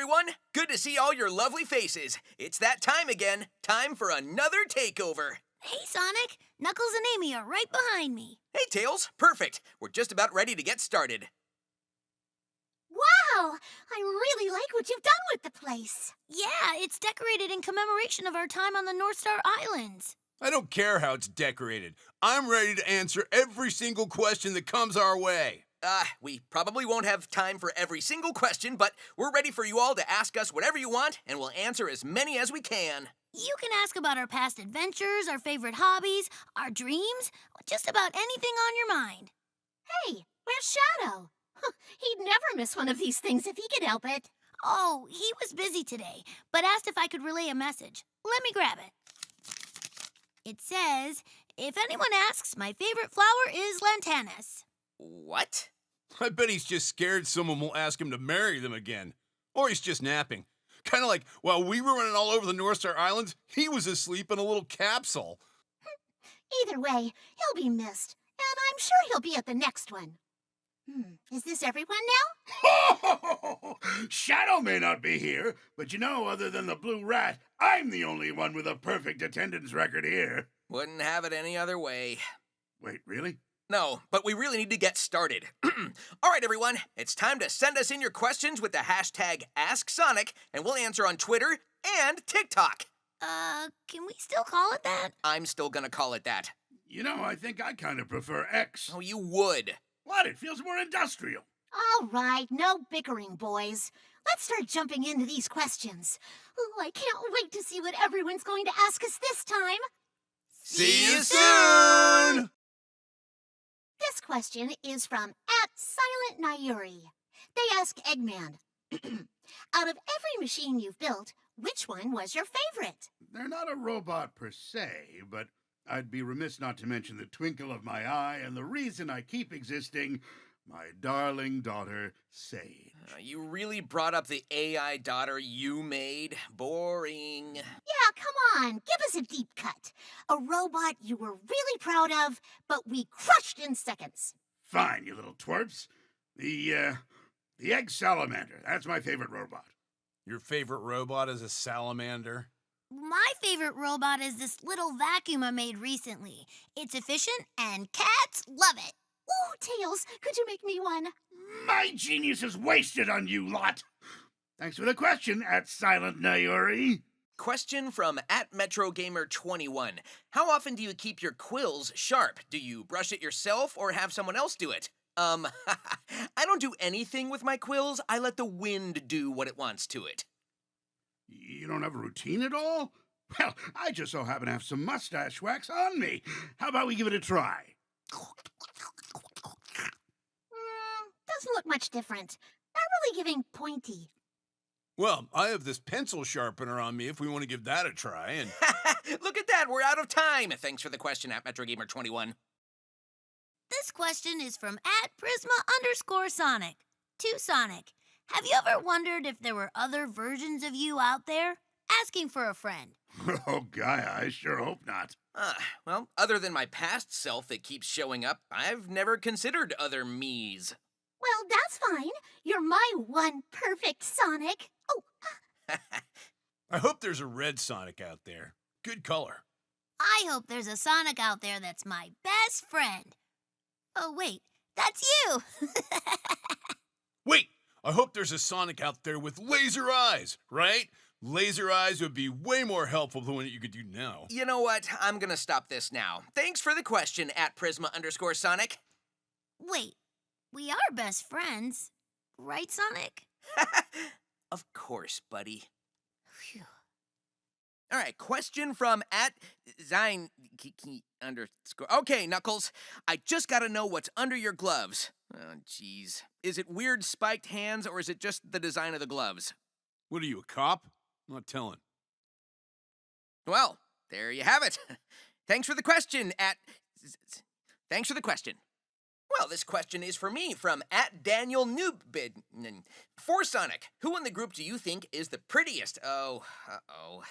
everyone. Good to see all your lovely faces. It's that time again. Time for another takeover. Hey, Sonic. Knuckles and Amy are right behind me. Hey, Tails. Perfect. We're just about ready to get started. Wow! I really like what you've done with the place. Yeah, it's decorated in commemoration of our time on the North Star Islands. I don't care how it's decorated. I'm ready to answer every single question that comes our way. We probably won't have time for every single question, but we're ready for you all to ask us whatever you want, and we'll answer as many as we can. You can ask about our past adventures, our favorite hobbies, our dreams, just about anything on your mind. Hey, where's Shadow? He'd never miss one of these things if he could help it. Oh, he was busy today, but asked if I could relay a message. Let me grab it. It says, if anyone asks, my favorite flower is lantanas. What? I bet he's just scared someone will ask him to marry them again. Or he's just napping. Kind of like while we were running all over the North Star Islands, he was asleep in a little capsule. Either way, he'll be missed, and I'm sure he'll be at the next one. Is this everyone now? Shadow may not be here, but other than the blue rat, I'm the only one with a perfect attendance record here. Wouldn't have it any other way. Wait, really? No, but we really need to get started. All right, everyone, it's time to send us in your questions with the hashtag AskSonic, and we'll answer on Twitter and TikTok. Can we still call it that? I'm still gonna call it that. I think I kind of prefer X. Oh, you would. What? It feels more industrial. All right, no bickering, boys. Let's start jumping into these questions. Oh, I can't wait to see what everyone's going to ask us this time. See you soon! This question is from @SilentNayuri. They ask Eggman, out of every machine you've built, which one was your favorite? They're not a robot per se, but I'd be remiss not to mention the twinkle of my eye and the reason I keep existing, my darling daughter, Sage. You really brought up the AI daughter you made? Boring. Yeah, come on, give us a deep cut. A robot you were really proud of, but we crushed in seconds. Fine, you little twerps. The egg salamander, that's my favorite robot. Your favorite robot is a salamander? My favorite robot is this little vacuum I made recently. It's efficient, and cats love it. Ooh, Tails, could you make me one? My genius is wasted on you lot. Thanks for the question, @SilentNayuri. Question from @MetroGamer21. How often do you keep your quills sharp? Do you brush it yourself or have someone else do it? I don't do anything with my quills. I let the wind do what it wants to it. You don't have a routine at all? Well, I just so happen to have some mustache wax on me. How about we give it a try? Doesn't look much different. Not really giving pointy. Well, I have this pencil sharpener on me if we want to give that a try, and... Look at that, we're out of time. Thanks for the question, @MetroGamer21. This question is from @Prisma_Sonic. To Sonic, have you ever wondered if there were other versions of you out there? Asking for a friend. Oh, Gaia, I sure hope not. Well, other than my past self that keeps showing up, I've never considered other me's. Well, that's fine. You're my one perfect Sonic. Oh, I hope there's a red Sonic out there. Good color. I hope there's a Sonic out there that's my best friend. Oh, wait, that's you! Wait! I hope there's a Sonic out there with laser eyes, right? Laser eyes would be way more helpful than what you could do now. You know what? I'm gonna stop this now. Thanks for the question, @Prisma_Sonic. Wait, we are best friends, right, Sonic? Of course, buddy. Phew. All right, question from @Zine_. Okay, Knuckles, I just gotta know what's under your gloves. Oh, jeez. Is it weird spiked hands, or is it just the design of the gloves? What are you, a cop? I'm not telling. Well, there you have it. Thanks for the question, Thanks for the question. Well, this question is for me from @DanielNoobid. For Sonic, who in the group do you think is the prettiest? Oh, uh-oh.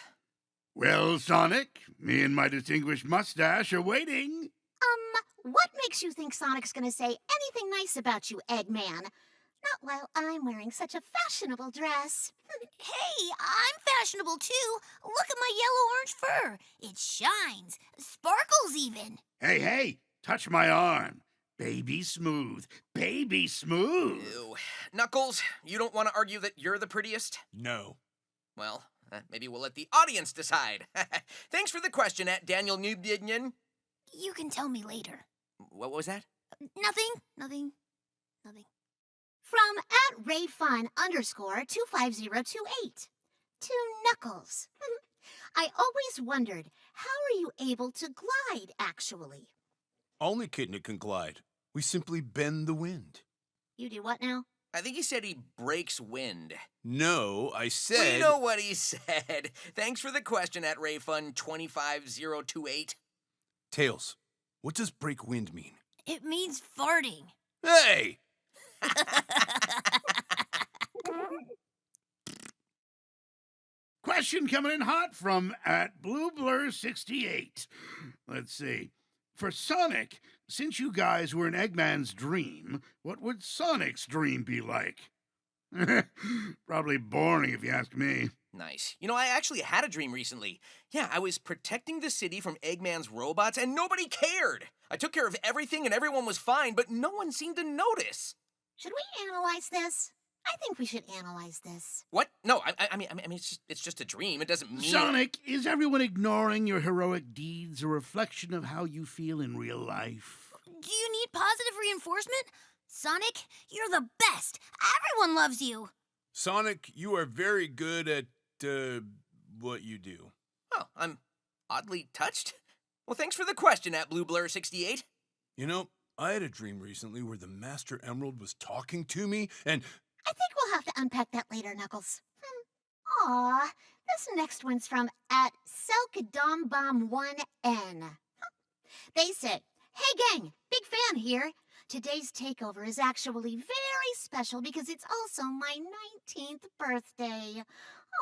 Well, Sonic, me and my distinguished mustache are waiting. what makes you think Sonic's gonna say anything nice about you, Eggman? Not while I'm wearing such a fashionable dress. Hey, I'm fashionable too. Look at my yellow-orange fur. It shines, sparkles even. Hey, touch my arm. Baby smooth, baby smooth. Ew. Knuckles, you don't want to argue that you're the prettiest? No. Well, maybe we'll let the audience decide. Thanks for the question, at Daniel Newbidnian. You can tell me later. What was that? Nothing. From @RayFun_25028. To Knuckles. I always wondered, how are you able to glide, actually? Only kitten that can glide. We simply bend the wind. You do what now? I think he said he breaks wind. No, I said... We know what he said. Thanks for the question, at RayFun25028. Tails, what does break wind mean? It means farting. Hey! Question coming in hot from @BlueBlur68. Let's see. For Sonic, since you guys were in Eggman's dream, what would Sonic's dream be like? Probably boring if you ask me. Nice. You know, I actually had a dream recently. Yeah, I was protecting the city from Eggman's robots, and nobody cared. I took care of everything, and everyone was fine, but no one seemed to notice. Should we analyze this? I think we should analyze this. What? No, I mean, it's just a dream. It doesn't mean... Sonic, is everyone ignoring your heroic deeds a reflection of how you feel in real life? Do you need positive reinforcement? Sonic, you're the best. Everyone loves you. Sonic, you are very good at, what you do. Oh, I'm oddly touched. Well, thanks for the question, at BlueBlur68. You know, I had a dream recently where the Master Emerald was talking to me, and... I think we'll have to unpack that later, Knuckles. Aw, this next one's from @SelkaDomBomb1N. They say, hey gang, big fan here. Today's takeover is actually very special because it's also my 19th birthday.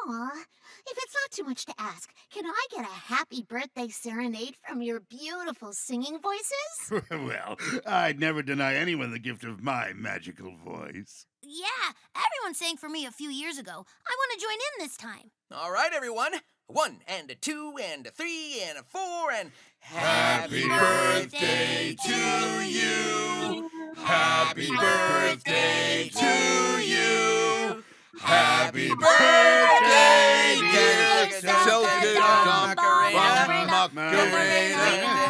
Aw, if it's not too much to ask, can I get a happy birthday serenade from your beautiful singing voices? Well, I'd never deny anyone the gift of my magical voice. Yeah, everyone sang for me a few years ago. I want to join in this time. All right, everyone. 1 and a 2 and a 3 and a 4 and... Happy birthday to you. Happy birthday to you. Happy birthday, dear Selka Macarena. Hey,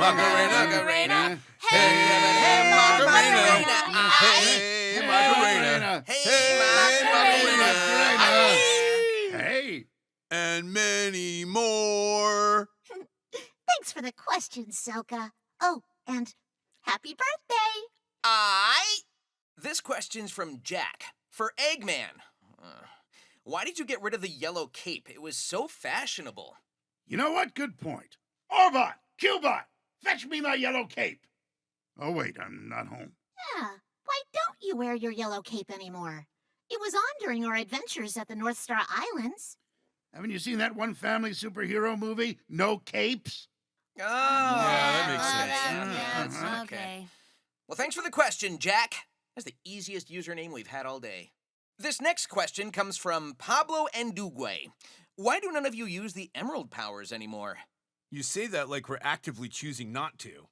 Macarena. Hey, Macarena. Hey, Macarena. Hey! And many more. Thanks for the question, Selka. Oh, and happy birthday! This question's from Jack. For Eggman. Why did you get rid of the yellow cape? It was so fashionable. You know what? Good point. Orbot! Qbot! Fetch me my yellow cape! Oh, wait, I'm not home. Yeah, why don't you wear your yellow cape anymore? It was on during our adventures at the North Star Islands. Haven't you seen that one family superhero movie, No Capes? Oh, that makes sense. Okay. Well, thanks for the question, Jack. That's the easiest username we've had all day. This next question comes from Pablo Endugue. Why do none of you use the Emerald powers anymore? You say that like we're actively choosing not to.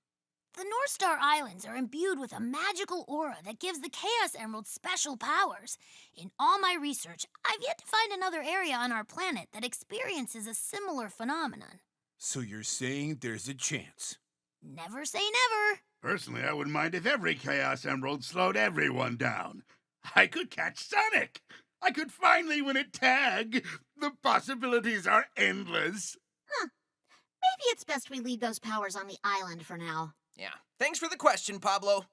The North Star Islands are imbued with a magical aura that gives the Chaos Emerald special powers. In all my research, I've yet to find another area on our planet that experiences a similar phenomenon. So you're saying there's a chance? Never say never. Personally, I wouldn't mind if every Chaos Emerald slowed everyone down. I could catch Sonic. I could finally win a tag. The possibilities are endless. Maybe it's best we leave those powers on the island for now. Yeah. Thanks for the question, Pablo.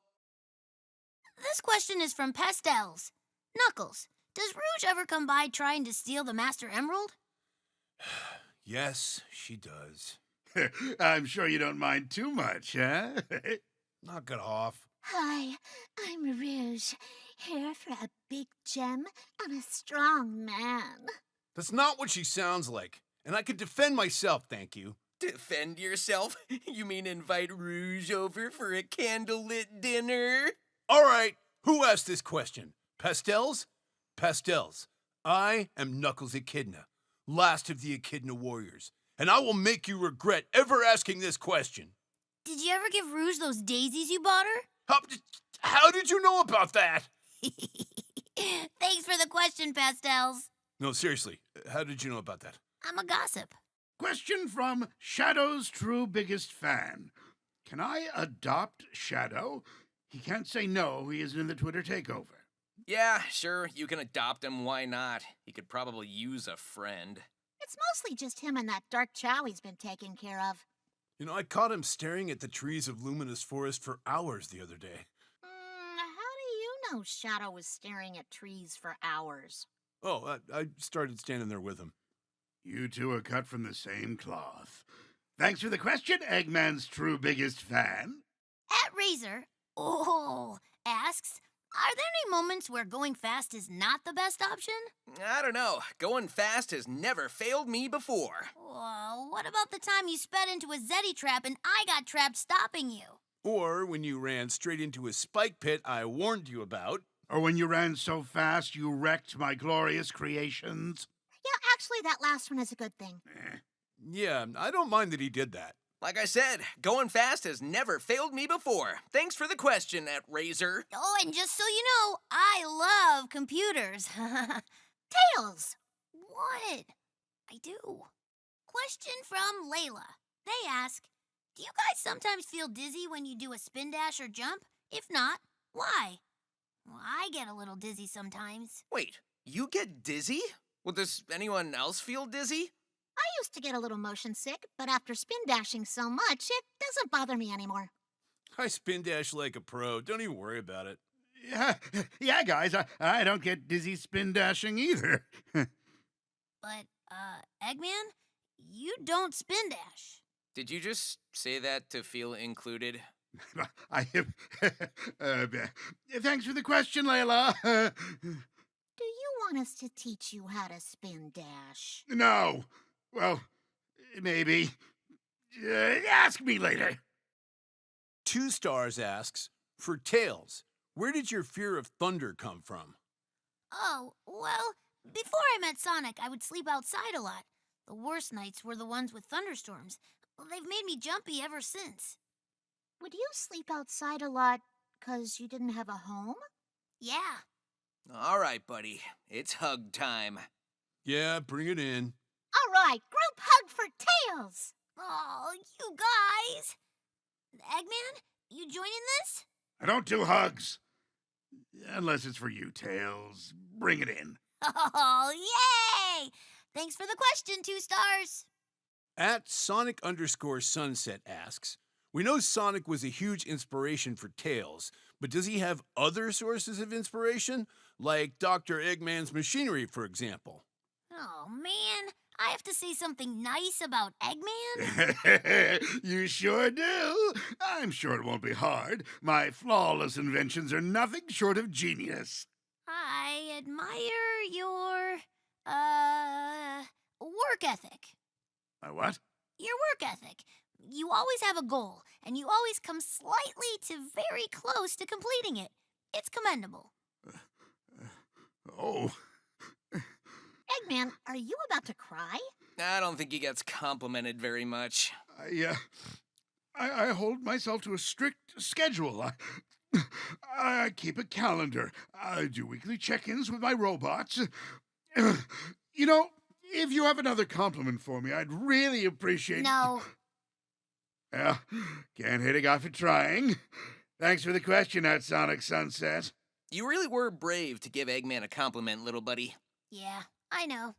This question is from Pastels. Knuckles, does Rouge ever come by trying to steal the Master Emerald? Yes, she does. I'm sure you don't mind too much, huh? Knock it off. Hi, I'm Rouge, here for a big gem and a strong man. That's not what she sounds like. And I could defend myself, thank you. Defend yourself? You mean invite Rouge over for a candlelit dinner? All right, who asked this question? Pastels? Pastels. I am Knuckles Echidna, last of the Echidna warriors, and I will make you regret ever asking this question. Did you ever give Rouge those daisies you bought her? How did you know about that? Thanks for the question, Pastels. No, seriously, how did you know about that? I'm a gossip. Question from Shadow's true biggest fan. Can I adopt Shadow? He can't say no. He isn't in the Twitter takeover. Yeah, sure, you can adopt him, why not? He could probably use a friend. It's mostly just him and that dark chow he's been taking care of. You know, I caught him staring at the trees of Luminous Forest for hours the other day. How do you know Shadow was staring at trees for hours? Oh, I started standing there with him. You two are cut from the same cloth. Thanks for the question, Eggman's true biggest fan. At Razor, asks, are there any moments where going fast is not the best option? I don't know. Going fast has never failed me before. Well, what about the time you sped into a Zeddy trap and I got trapped stopping you? Or when you ran straight into a spike pit I warned you about. Or when you ran so fast you wrecked my glorious creations. Yeah, actually, that last one is a good thing. Yeah, I don't mind that he did that. Like I said, going fast has never failed me before. Thanks for the question, at Razor. Oh, and just so you know, I love computers. Tails! What? I do. Question from Layla. They ask, do you guys sometimes feel dizzy when you do a spin dash or jump? If not, why? Well, I get a little dizzy sometimes. Wait, you get dizzy? Well, does anyone else feel dizzy? I used to get a little motion sick, but after spin dashing so much, it doesn't bother me anymore. I spin dash like a pro. Don't even worry about it. Yeah, guys, I don't get dizzy spin dashing either. But, Eggman, you don't spin dash. Did you just say that to feel included? I have. Thanks for the question, Layla. Do you want us to teach you how to spin dash? No. Well, maybe. Ask me later. 2 Stars asks, for Tails, where did your fear of thunder come from? Oh, well, before I met Sonic, I would sleep outside a lot. The worst nights were the ones with thunderstorms. They've made me jumpy ever since. Would you sleep outside a lot because you didn't have a home? Yeah. All right, buddy. It's hug time. Yeah, bring it in. All right, group hug for Tails! Oh, you guys. Eggman, you joining this? I don't do hugs. Unless it's for you, Tails. Bring it in. Oh, yay! Thanks for the question, 2 Stars. At Sonic_Sunset asks, we know Sonic was a huge inspiration for Tails, but does he have other sources of inspiration? Like Dr. Eggman's machinery, for example. Oh, man. I have to say something nice about Eggman? You sure do. I'm sure it won't be hard. My flawless inventions are nothing short of genius. I admire your, work ethic. My what? Your work ethic. You always have a goal, and you always come slightly to very close to completing it. It's commendable. Oh. Eggman, are you about to cry? I don't think he gets complimented very much. I hold myself to a strict schedule. I keep a calendar. I do weekly check-ins with my robots. You know, if you have another compliment for me, I'd really appreciate... No. Well, can't hit a guy for trying. Thanks for the question, at Sonic Sunset. You really were brave to give Eggman a compliment, little buddy. Yeah, I know.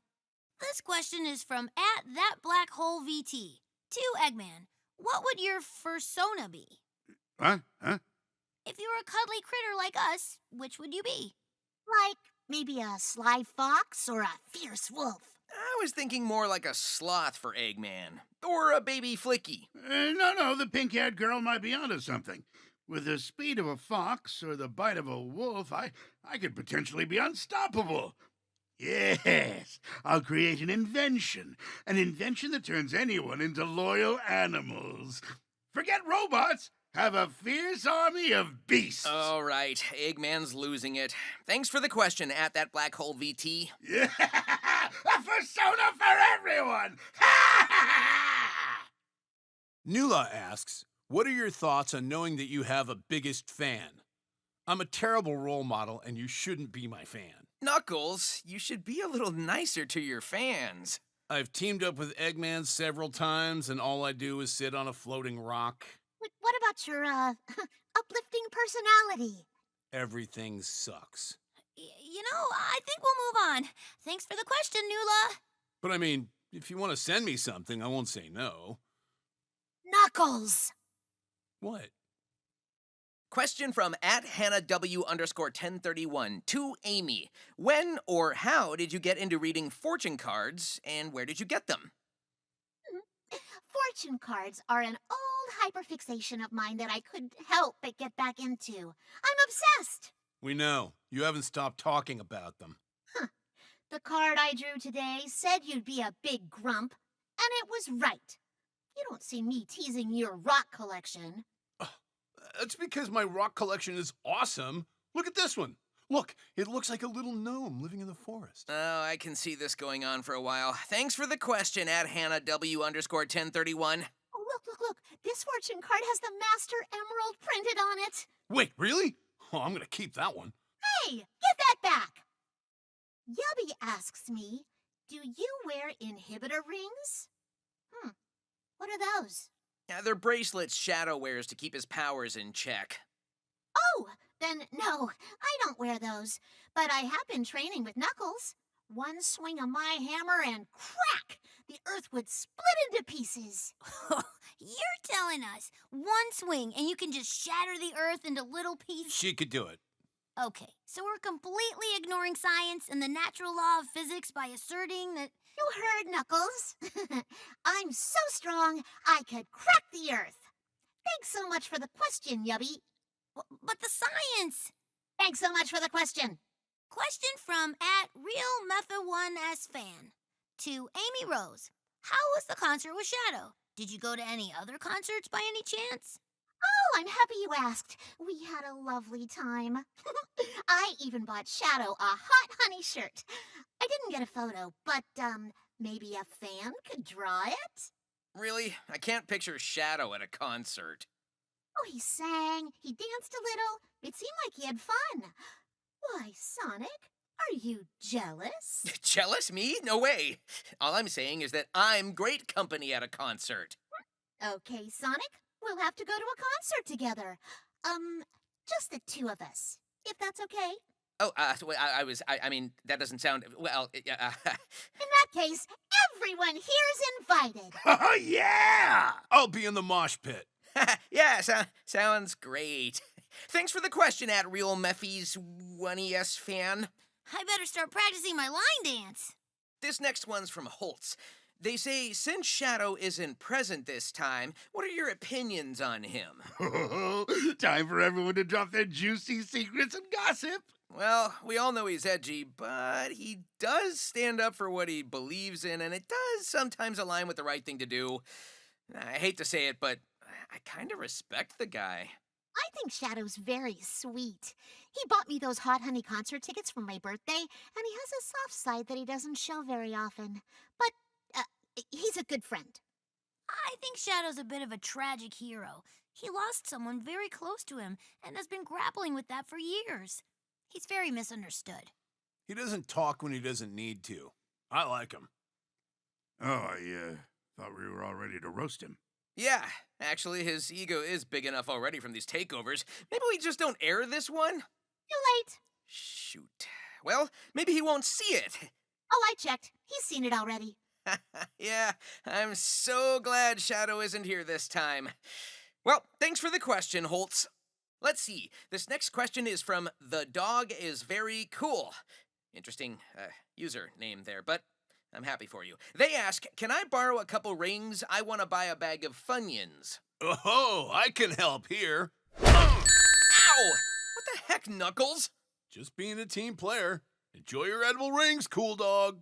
This question is from @ThatBlackHoleVT. To Eggman, what would your fursona be? What? Huh? If you were a cuddly critter like us, which would you be? Like maybe a sly fox or a fierce wolf? I was thinking more like a sloth for Eggman. Or a baby Flicky. No, the pink-haired girl might be onto something. With the speed of a fox or the bite of a wolf, I could potentially be unstoppable. Yes, I'll create an invention that turns anyone into loyal animals. Forget robots. have a fierce army of beasts. All right, Eggman's losing it. Thanks for the question, at that black hole VT. Yeah, a persona for everyone. Nula asks, what are your thoughts on knowing that you have a biggest fan? I'm a terrible role model and you shouldn't be my fan. Knuckles, you should be a little nicer to your fans. I've teamed up with Eggman several times and all I do is sit on a floating rock. What about your, uplifting personality? Everything sucks. I think we'll move on. Thanks for the question, Nula. But I mean, if you want to send me something, I won't say no. Knuckles! What? Question from at Hannah W _1031 to Amy. When or how did you get into reading fortune cards, and where did you get them? Fortune cards are an old hyperfixation of mine that I couldn't help but get back into. I'm obsessed! We know. You haven't stopped talking about them. The card I drew today said you'd be a big grump, and it was right. You don't see me teasing your rock collection. That's because my rock collection is awesome. Look at this one. Look, it looks like a little gnome living in the forest. Oh, I can see this going on for a while. Thanks for the question, at Hannah W _1031. Oh, look. This fortune card has the Master Emerald printed on it. Wait, really? Oh, I'm gonna keep that one. Hey, give that back! Yubby asks me, do you wear inhibitor rings? What are those? Yeah, they're bracelets Shadow wears to keep his powers in check. Oh, then no, I don't wear those. But I have been training with Knuckles. One swing of my hammer and crack! The earth would split into pieces. You're telling us one swing and you can just shatter the earth into little pieces? She could do it. Okay, so we're completely ignoring science and the natural law of physics by asserting that... You heard, Knuckles. I'm so strong, I could crack the earth. Thanks so much for the question, Yubby. But the science! Thanks so much for the question. Question from at RealMetha1sFan to Amy Rose. How was the concert with Shadow? Did you go to any other concerts by any chance? Oh, I'm happy you asked. We had a lovely time. I even bought Shadow a hot honey shirt. I didn't get a photo, but, maybe a fan could draw it? Really? I can't picture Shadow at a concert. Oh, he sang, he danced a little. It seemed like he had fun. Why, Sonic, are you jealous? Jealous? Me? No way. All I'm saying is that I'm great company at a concert. Okay, Sonic, we'll have to go to a concert together. Just the two of us, if that's okay. Oh, I mean, that doesn't sound, well, In that case, everyone here is invited. Oh, yeah! I'll be in the mosh pit. yeah, sounds great. Thanks for the question, at Real Mephies 1ES fan. I better start practicing my line dance. This next one's from Holtz. They say, since Shadow isn't present this time, what are your opinions on him? Time for everyone to drop their juicy secrets and gossip. Well, we all know he's edgy, but he does stand up for what he believes in, and it does sometimes align with the right thing to do. I hate to say it, but I kind of respect the guy. I think Shadow's very sweet. He bought me those Hot Honey concert tickets for my birthday, and he has a soft side that he doesn't show very often. But he's a good friend. I think Shadow's a bit of a tragic hero. He lost someone very close to him and has been grappling with that for years. He's very misunderstood. He doesn't talk when he doesn't need to. I like him. Oh, I thought we were all ready to roast him. Yeah, actually, his ego is big enough already from these takeovers. Maybe we just don't air this one? Too late. Shoot. Well, maybe he won't see it. Oh, I checked. He's seen it already. Yeah, I'm so glad Shadow isn't here this time. Well, thanks for the question, Holtz. Let's see. This next question is from The Dog Is Very Cool. Interesting user name there, but I'm happy for you. They ask, can I borrow a couple rings? I want to buy a bag of Funyuns. Oh, I can help here. Ow! What the heck, Knuckles? Just being a team player. Enjoy your edible rings, cool dog.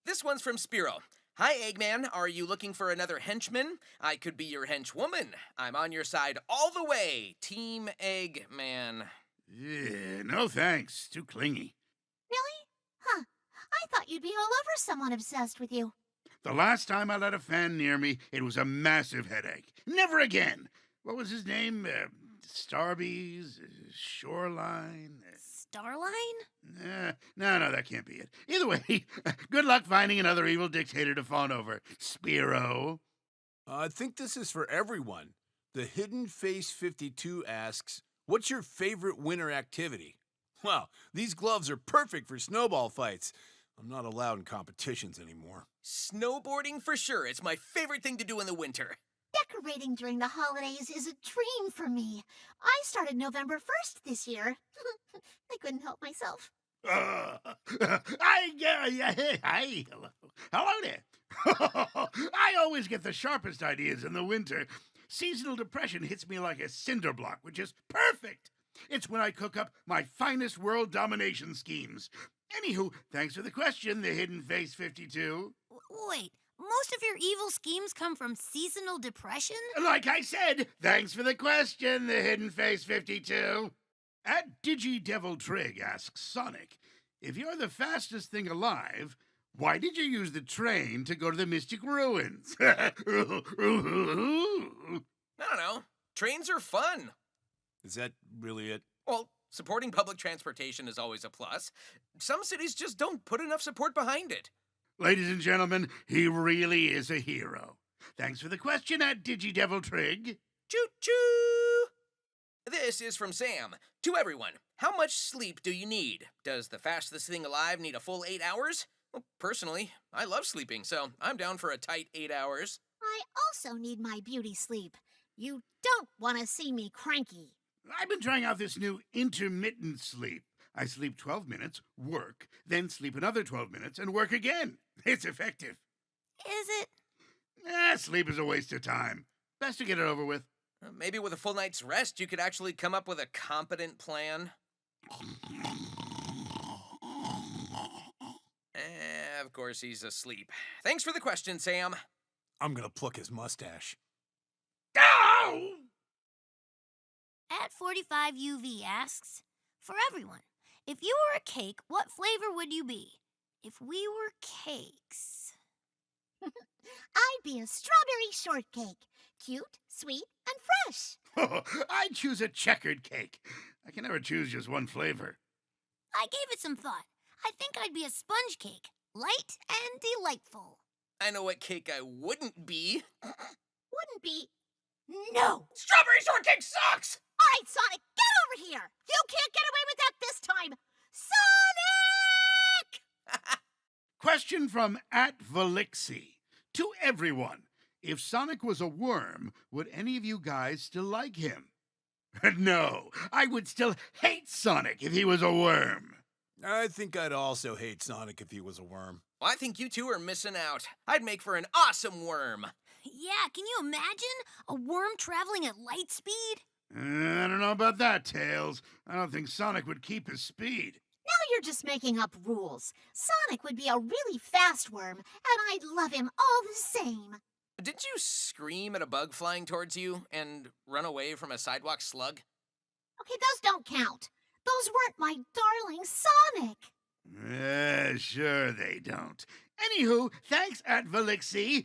This one's from Spiro. Hi, Eggman. Are you looking for another henchman? I could be your henchwoman. I'm on your side all the way. Team Eggman. Yeah, no thanks. Too clingy. Really? Huh. I thought you'd be all over someone obsessed with you. The last time I let a fan near me, it was a massive headache. Never again. What was his name? Starbies? Shoreline? Starline? No, that can't be it. Either way, good luck finding another evil dictator to fawn over, Spiro. I think this is for everyone. The Hidden Face 52 asks, what's your favorite winter activity? Wow, these gloves are perfect for snowball fights. I'm not allowed in competitions anymore. Snowboarding for sure. It's my favorite thing to do in the winter. Decorating during the holidays is a dream for me. I started November 1st this year. I couldn't help myself. Hi, hello. Hello there. I always get the sharpest ideas in the winter. Seasonal depression hits me like a cinder block, which is perfect. It's when I cook up my finest world domination schemes. Anywho, thanks for the question, the Hidden Face 52. Wait, most of your evil schemes come from seasonal depression? Like I said, thanks for the question, the Hidden Face 52. At DigiDevilTrig asks Sonic, if you're the fastest thing alive, why did you use the train to go to the Mystic Ruins? I don't know. Trains are fun. Is that really it? Well, supporting public transportation is always a plus. Some cities just don't put enough support behind it. Ladies and gentlemen, he really is a hero. Thanks for the question at DigiDevilTrig. Choo-choo! This is from Sam. To everyone, how much sleep do you need? Does the fastest thing alive need a full 8 hours? Well, personally, I love sleeping, so I'm down for a tight 8 hours. I also need my beauty sleep. You don't want to see me cranky. I've been trying out this new intermittent sleep. I sleep 12 minutes, work, then sleep another 12 minutes, and work again. It's effective. Is it? Sleep is a waste of time. Best to get it over with. Maybe with a full night's rest, you could actually come up with a competent plan. Of course, he's asleep. Thanks for the question, Sam. I'm gonna pluck his mustache. Ow! At 45UV asks, for everyone, if you were a cake, what flavor would you be? If we were cakes. I'd be a strawberry shortcake. Cute, sweet, and fresh. I'd choose a checkered cake. I can never choose just one flavor. I gave it some thought. I think I'd be a sponge cake, light and delightful. I know what cake I wouldn't be. Wouldn't be. No. Strawberry shortcake sucks! All right, Sonic, get over here. You can't get away with that this time. Sonic! Question from @Valixi. To everyone, if Sonic was a worm, would any of you guys still like him? No, I would still hate Sonic if he was a worm. I think I'd also hate Sonic if he was a worm. Well, I think you two are missing out. I'd make for an awesome worm. Yeah, can you imagine? A worm traveling at light speed? I don't know about that, Tails. I don't think Sonic would keep his speed. Now you're just making up rules. Sonic would be a really fast worm, and I'd love him all the same. Didn't you scream at a bug flying towards you and run away from a sidewalk slug? Okay, those don't count. Those weren't my darling Sonic. Sure they don't. Anywho, thanks @Valixi.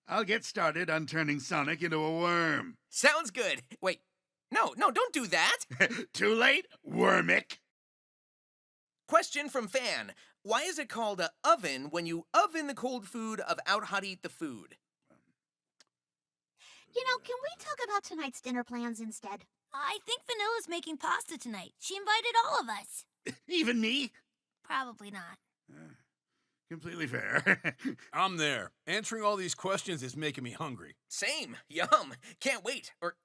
I'll get started on turning Sonic into a worm. Sounds good. Wait, no, don't do that. Too late, wormic. Question from Fan. Why is it called a oven when you oven the cold food of out hot eat the food? You know, can we talk about tonight's dinner plans instead? I think Vanilla's making pasta tonight. She invited all of us. Even me? Probably not. Completely fair. I'm there. Answering all these questions is making me hungry. Same. Yum. Can't wait. Or,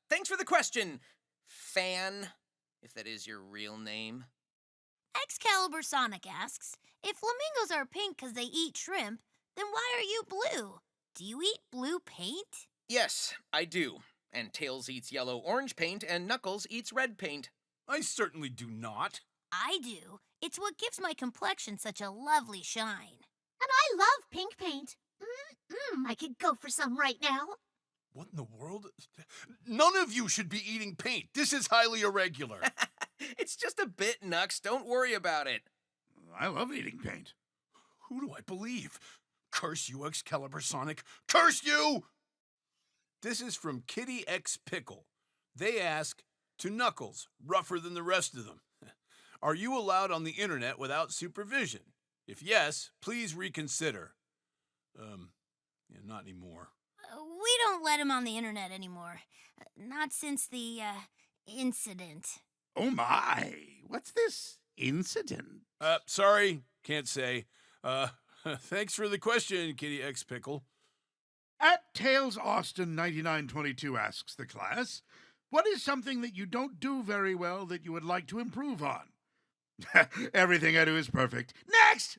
thanks for the question, Fan, if that is your real name. Excalibur Sonic asks, if flamingos are pink because they eat shrimp, then why are you blue? Do you eat blue paint? Yes, I do. And Tails eats yellow-orange paint, and Knuckles eats red paint. I certainly do not. I do. It's what gives my complexion such a lovely shine. And I I love pink paint. I could go for some right now. What in the world? None of you should be eating paint. This is highly irregular. It's just a bit, Nux. Don't worry about it. I love eating paint. Who do I believe? Curse you, Excalibur Sonic. Curse you! This is from Kitty X Pickle. They ask, to Knuckles, rougher than the rest of them, are you allowed on the internet without supervision? If yes, please reconsider. Not anymore. We don't let him on the internet anymore. Not since the, incident. Oh my, what's this incident? Sorry, can't say. Thanks for the question, Kitty X Pickle. At Tails Austin 9922 asks the class, what is something that you don't do very well that you would like to improve on? Everything I do is perfect. Next!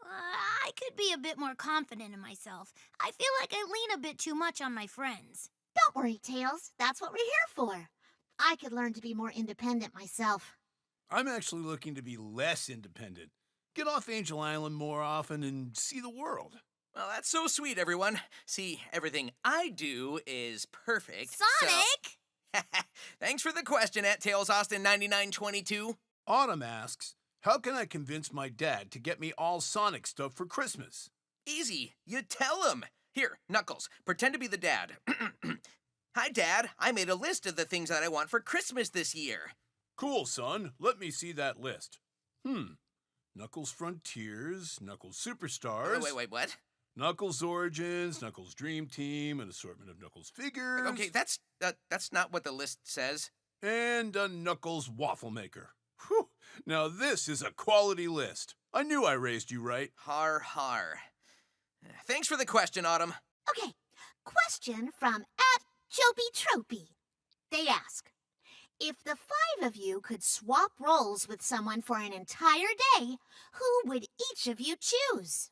I could be a bit more confident in myself. I feel like I lean a bit too much on my friends. Don't worry, Tails. That's what we're here for. I could learn to be more independent myself. I'm actually looking to be less independent. Get off Angel Island more often and see the world. Well, that's so sweet, everyone. See, everything I do is perfect. Sonic! Thanks for the question at Tails Austin 9922. Autumn asks, how can I convince my dad to get me all Sonic stuff for Christmas? Easy. You tell him. Here, Knuckles, pretend to be the dad. Hi, Dad. I made a list of the things that I want for Christmas this year. Cool, son. Let me see that list. Knuckles Frontiers, Knuckles Superstars. Wait, what? Knuckles Origins, Knuckles Dream Team, an assortment of Knuckles figures. Okay, that's not what the list says. And a Knuckles Waffle Maker. Whew. Now this is a quality list. I knew I raised you right. Har har. Thanks for the question, Autumn. Okay, question from @JopeyTropey. They ask, if the 5 of you could swap roles with someone for an entire day, who would each of you choose?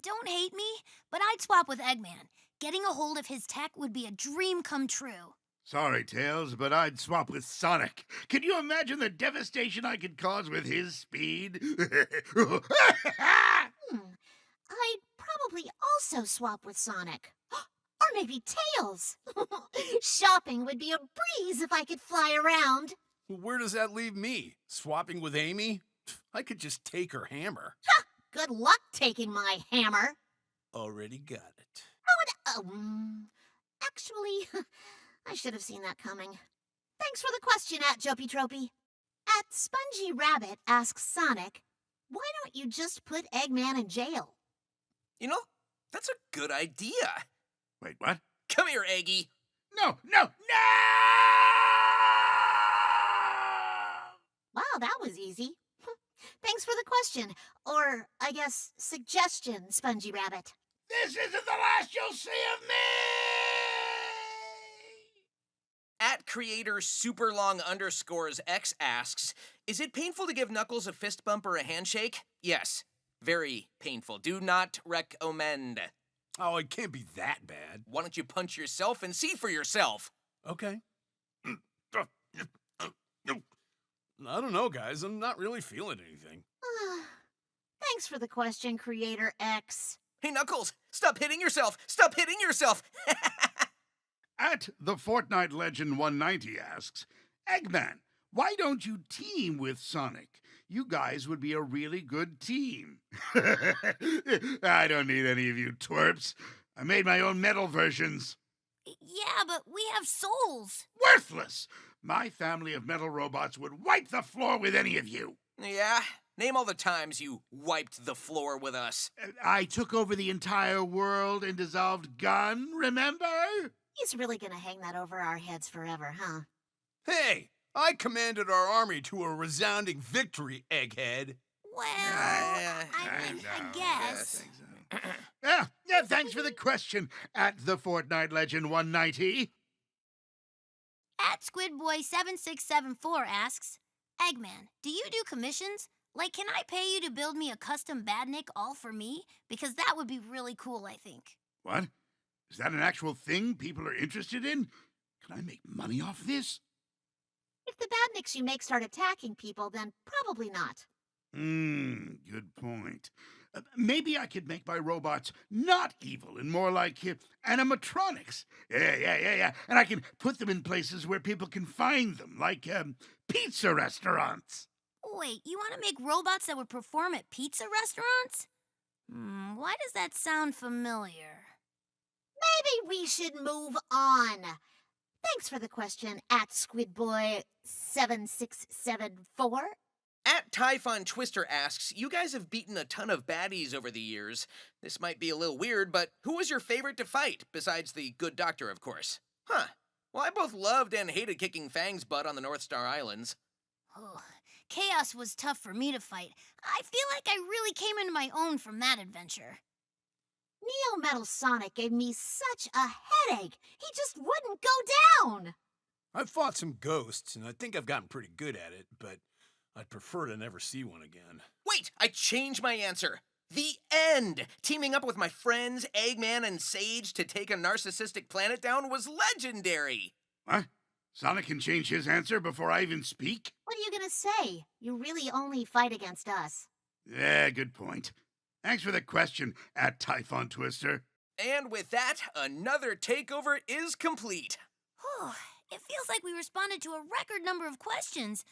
Don't hate me, but I'd swap with Eggman. Getting a hold of his tech would be a dream come true. Sorry, Tails, but I'd swap with Sonic. Can you imagine the devastation I could cause with his speed? I'd probably also swap with Sonic. Or maybe Tails. Shopping would be a breeze if I could fly around. Well, where does that leave me? Swapping with Amy? I could just take her hammer. Good luck taking my hammer. Already got it. Actually, I should have seen that coming. Thanks for the question, @JopeyTropey. @Spongy Rabbit asks Sonic, why don't you just put Eggman in jail? You know, that's a good idea. Wait, what? Come here, Eggy. No! Wow, that was easy. Thanks for the question. Or, I guess, suggestion, Spongy Rabbit. This isn't the last you'll see of me! @creator _X asks, is it painful to give Knuckles a fist bump or a handshake? Yes, very painful. Do not recommend. Oh, it can't be that bad. Why don't you punch yourself and see for yourself? Okay. I don't know, guys. I'm not really feeling anything. Thanks for the question, Creator X. Hey, Knuckles, stop hitting yourself! Stop hitting yourself! The Fortnite Legend 190 asks, Eggman, why don't you team with Sonic? You guys would be a really good team. I don't need any of you twerps. I made my own metal versions. Yeah, but we have souls. Worthless! My family of metal robots would wipe the floor with any of you. Yeah? Name all the times you wiped the floor with us. I took over the entire world and dissolved Gun, remember? He's really gonna hang that over our heads forever, huh? Hey, I commanded our army to a resounding victory, Egghead. Well, I guess. Yeah, thanks for the question the Fortnite Legend 190. @SquidBoy7674 asks, Eggman, do you do commissions? Like, can I pay you to build me a custom badnik all for me? Because that would be really cool, I think. What? Is that an actual thing people are interested in? Can I make money off this? If the badniks you make start attacking people, then probably not. Good point. Maybe I could make my robots not evil and more like animatronics. Yeah. And I can put them in places where people can find them, like pizza restaurants. Wait, you want to make robots that would perform at pizza restaurants? Why does that sound familiar? Maybe we should move on. Thanks for the question, at SquidBoy7674. At Typhon Twister asks, you guys have beaten a ton of baddies over the years. This might be a little weird, but who was your favorite to fight, besides the good doctor, of course? Huh. Well, I both loved and hated kicking Fang's butt on the North Star Islands. Oh, Chaos was tough for me to fight. I feel like I really came into my own from that adventure. Neo Metal Sonic gave me such a headache. He just wouldn't go down. I've fought some ghosts, and I think I've gotten pretty good at it, but I'd prefer to never see one again. Wait, I changed my answer. The end! Teaming up with my friends, Eggman and Sage, to take a narcissistic planet down was legendary! What? Sonic can change his answer before I even speak? What are you gonna say? You really only fight against us. Yeah, good point. Thanks for the question, at Typhon Twister. And with that, another takeover is complete. It feels like we responded to a record number of questions,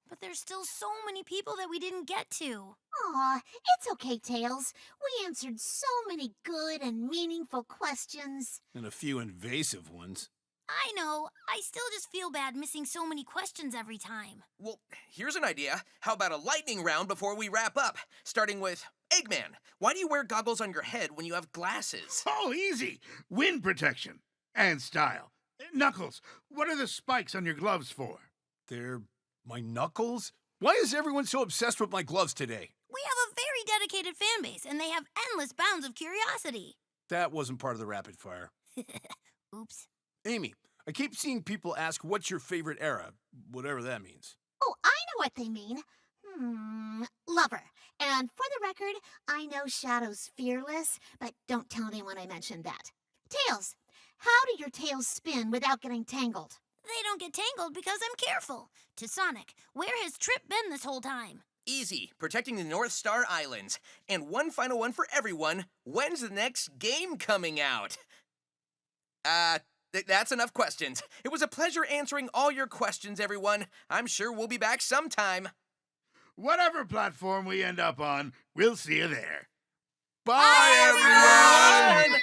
but there's still so many people that we didn't get to. Aw, it's okay, Tails. We answered so many good and meaningful questions. And a few invasive ones. I know. I still just feel bad missing so many questions every time. Well, here's an idea. How about a lightning round before we wrap up? Starting with Eggman. Why do you wear goggles on your head when you have glasses? Oh, easy. Wind protection. And style. Knuckles, what are the spikes on your gloves for? They're my knuckles? Why is everyone so obsessed with my gloves today? We have a very dedicated fan base, and they have endless bounds of curiosity. That wasn't part of the rapid fire. Oops. Amy, I keep seeing people ask what's your favorite era, whatever that means. Oh, I know what they mean. Lover. And for the record, I know Shadow's fearless, but don't tell anyone I mentioned that. Tails, how do your tails spin without getting tangled? They don't get tangled because I'm careful. To Sonic, where has Trip been this whole time? Easy. Protecting the North Star Islands. And one final one for everyone. When's the next game coming out? That's enough questions. It was a pleasure answering all your questions, everyone. I'm sure we'll be back sometime. Whatever platform we end up on, we'll see you there. Bye, everyone!